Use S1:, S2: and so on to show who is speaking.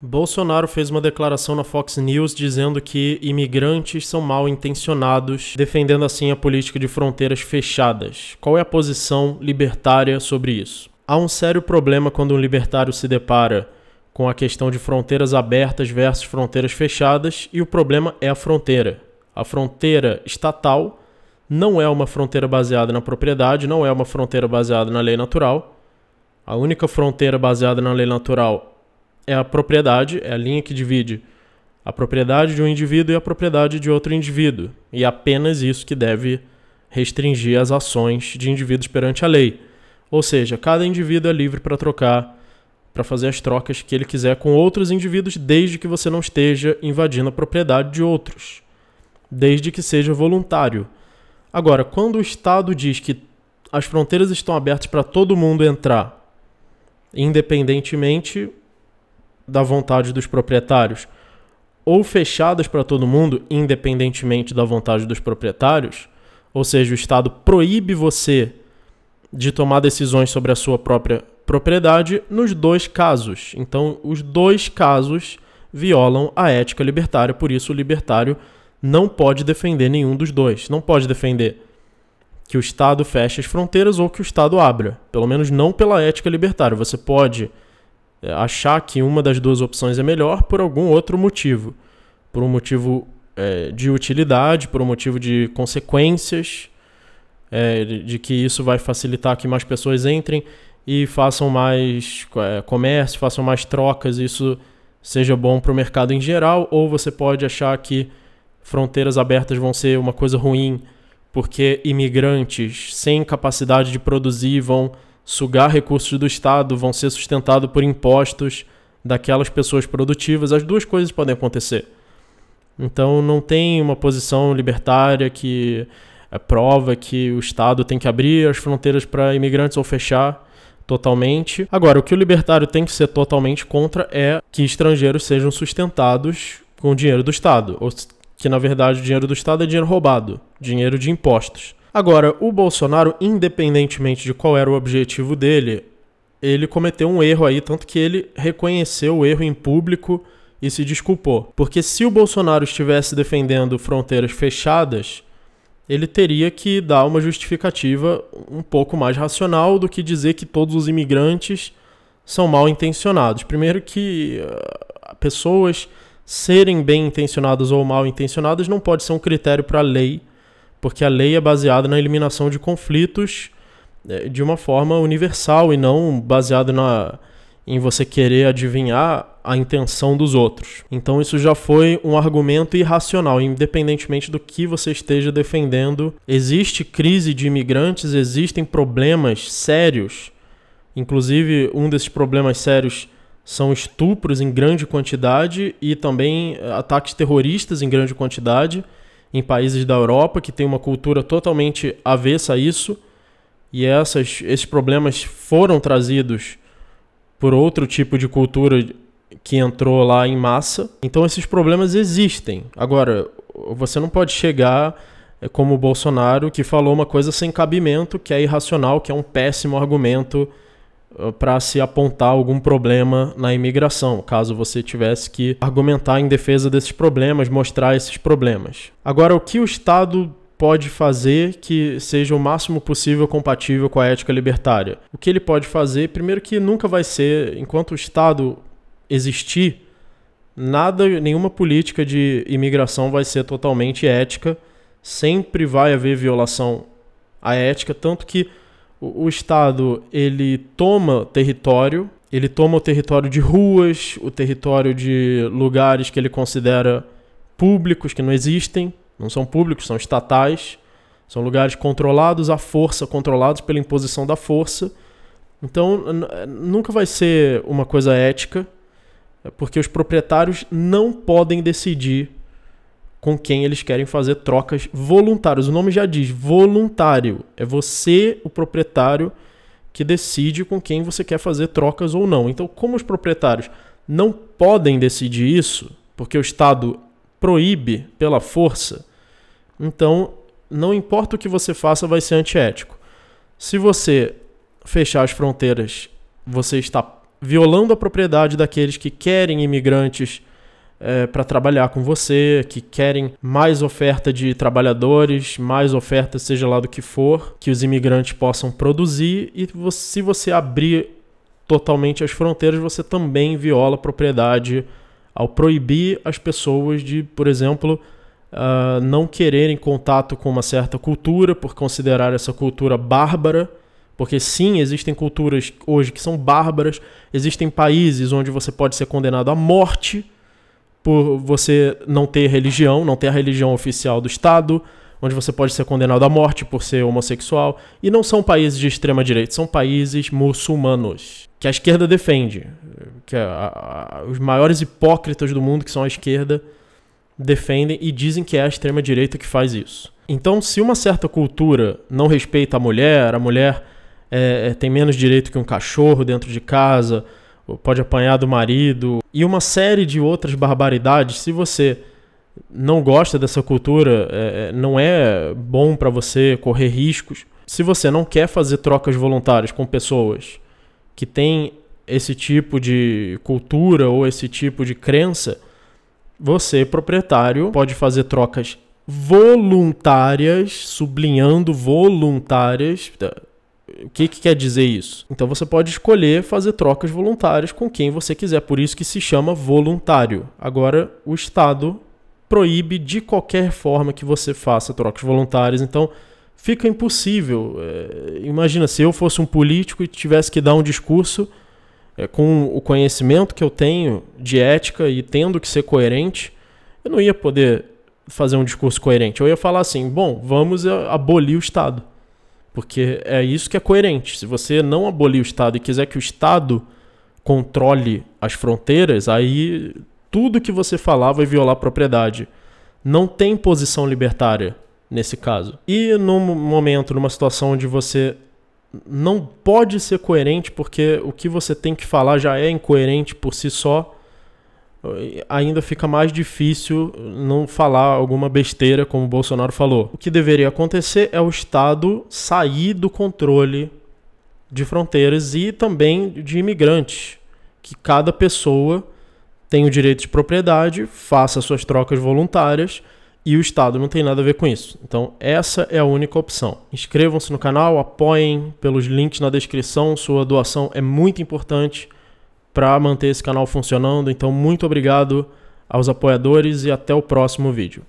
S1: Bolsonaro fez uma declaração na Fox News dizendo que imigrantes são mal intencionados, defendendo assim a política de fronteiras fechadas. Qual é a posição libertária sobre isso? Há um sério problema quando um libertário se depara com a questão de fronteiras abertas versus fronteiras fechadas, e o problema é a fronteira. A fronteira estatal não é uma fronteira baseada na propriedade, não é uma fronteira baseada na lei natural. A única fronteira baseada na lei natural é a propriedade, é a linha que divide a propriedade de um indivíduo e a propriedade de outro indivíduo. E é apenas isso que deve restringir as ações de indivíduos perante a lei. Ou seja, cada indivíduo é livre para trocar, para fazer as trocas que ele quiser com outros indivíduos, desde que você não esteja invadindo a propriedade de outros, desde que seja voluntário. Agora, quando o Estado diz que as fronteiras estão abertas para todo mundo entrar, independentemente da vontade dos proprietários, ou fechadas para todo mundo, independentemente da vontade dos proprietários, ou seja, o Estado proíbe você de tomar decisões sobre a sua própria propriedade nos dois casos. Então, os dois casos violam a ética libertária, por isso o libertário não pode defender nenhum dos dois. Não pode defender que o Estado feche as fronteiras ou que o Estado abra, pelo menos não pela ética libertária. Você pode achar que uma das duas opções é melhor por algum outro motivo. Por um motivo de utilidade, por um motivo de consequências, de que isso vai facilitar que mais pessoas entrem e façam mais comércio, façam mais trocas, isso seja bom para o mercado em geral. Ou você pode achar que fronteiras abertas vão ser uma coisa ruim porque imigrantes sem capacidade de produzir vão sugar recursos do Estado, vão ser sustentados por impostos daquelas pessoas produtivas. As duas coisas podem acontecer. Então não tem uma posição libertária que prova que o Estado tem que abrir as fronteiras para imigrantes ou fechar totalmente. Agora, o que o libertário tem que ser totalmente contra é que estrangeiros sejam sustentados com o dinheiro do Estado, ou que na verdade o dinheiro do Estado é dinheiro roubado, dinheiro de impostos. Agora, o Bolsonaro, independentemente de qual era o objetivo dele, ele cometeu um erro aí, tanto que ele reconheceu o erro em público e se desculpou. Porque se o Bolsonaro estivesse defendendo fronteiras fechadas, ele teria que dar uma justificativa um pouco mais racional do que dizer que todos os imigrantes são mal intencionados. Primeiro que pessoas serem bem intencionadas ou mal intencionadas não pode ser um critério para a lei, porque a lei é baseada na eliminação de conflitos de uma forma universal e não baseada em você querer adivinhar a intenção dos outros. Então isso já foi um argumento irracional, independentemente do que você esteja defendendo. Existe crise de imigrantes, existem problemas sérios, inclusive um desses problemas sérios são estupros em grande quantidade e também ataques terroristas em grande quantidade, em países da Europa, que tem uma cultura totalmente avessa a isso, e esses problemas foram trazidos por outro tipo de cultura que entrou lá em massa. Então esses problemas existem. Agora, você não pode chegar como o Bolsonaro, que falou uma coisa sem cabimento, que é irracional, que é um péssimo argumento para se apontar algum problema na imigração, caso você tivesse que argumentar em defesa desses problemas, mostrar esses problemas. Agora, o que o Estado pode fazer que seja o máximo possível compatível com a ética libertária? O que ele pode fazer, primeiro que nunca vai ser, enquanto o Estado existir, nenhuma política de imigração vai ser totalmente ética, sempre vai haver violação à ética, tanto que o Estado, ele toma o território de ruas, o território de lugares que ele considera públicos, que não existem, não são públicos, são estatais, são lugares controlados à força, controlados pela imposição da força. Então, nunca vai ser uma coisa ética, porque os proprietários não podem decidir com quem eles querem fazer trocas voluntárias. O nome já diz, voluntário. É você, o proprietário, que decide com quem você quer fazer trocas ou não. Então, como os proprietários não podem decidir isso, porque o Estado proíbe pela força, então, não importa o que você faça, vai ser antiético. Se você fechar as fronteiras, você está violando a propriedade daqueles que querem imigrantes para trabalhar com você, que querem mais oferta de trabalhadores, mais oferta seja lá do que for, que os imigrantes possam produzir, e se você abrir totalmente as fronteiras, você também viola a propriedade ao proibir as pessoas de, por exemplo, não quererem contato com uma certa cultura por considerar essa cultura bárbara, porque sim, existem culturas hoje que são bárbaras, existem países onde você pode ser condenado à morte por você não ter religião, não ter a religião oficial do Estado, onde você pode ser condenado à morte por ser homossexual, e não são países de extrema-direita, são países muçulmanos, que a esquerda defende, que os maiores hipócritas do mundo, que são a esquerda, defendem e dizem que é a extrema-direita que faz isso. Então, se uma certa cultura não respeita a mulher tem menos direito que um cachorro dentro de casa, pode apanhar do marido, e uma série de outras barbaridades, se você não gosta dessa cultura, não é bom para você correr riscos. Se você não quer fazer trocas voluntárias com pessoas que têm esse tipo de cultura ou esse tipo de crença, você, proprietário, pode fazer trocas voluntárias, sublinhando voluntárias. O que quer dizer isso? Então você pode escolher fazer trocas voluntárias com quem você quiser, por isso que se chama voluntário. Agora, o Estado proíbe de qualquer forma que você faça trocas voluntárias, então fica impossível. Imagina se eu fosse um político e tivesse que dar um discurso com o conhecimento que eu tenho de ética e tendo que ser coerente, eu não ia poder fazer um discurso coerente. Eu ia falar assim, bom, vamos abolir o Estado. Porque é isso que é coerente. Se você não abolir o Estado e quiser que o Estado controle as fronteiras, aí tudo que você falar vai violar a propriedade. Não tem posição libertária nesse caso. E num momento, numa situação onde você não pode ser coerente, porque o que você tem que falar já é incoerente por si só, ainda fica mais difícil não falar alguma besteira, como o Bolsonaro falou. O que deveria acontecer é o Estado sair do controle de fronteiras e também de imigrantes, que cada pessoa tem o direito de propriedade, faça suas trocas voluntárias e o Estado não tem nada a ver com isso. Então essa é a única opção. Inscrevam-se no canal, apoiem pelos links na descrição, sua doação é muito importante para manter esse canal funcionando. Então muito obrigado aos apoiadores e até o próximo vídeo.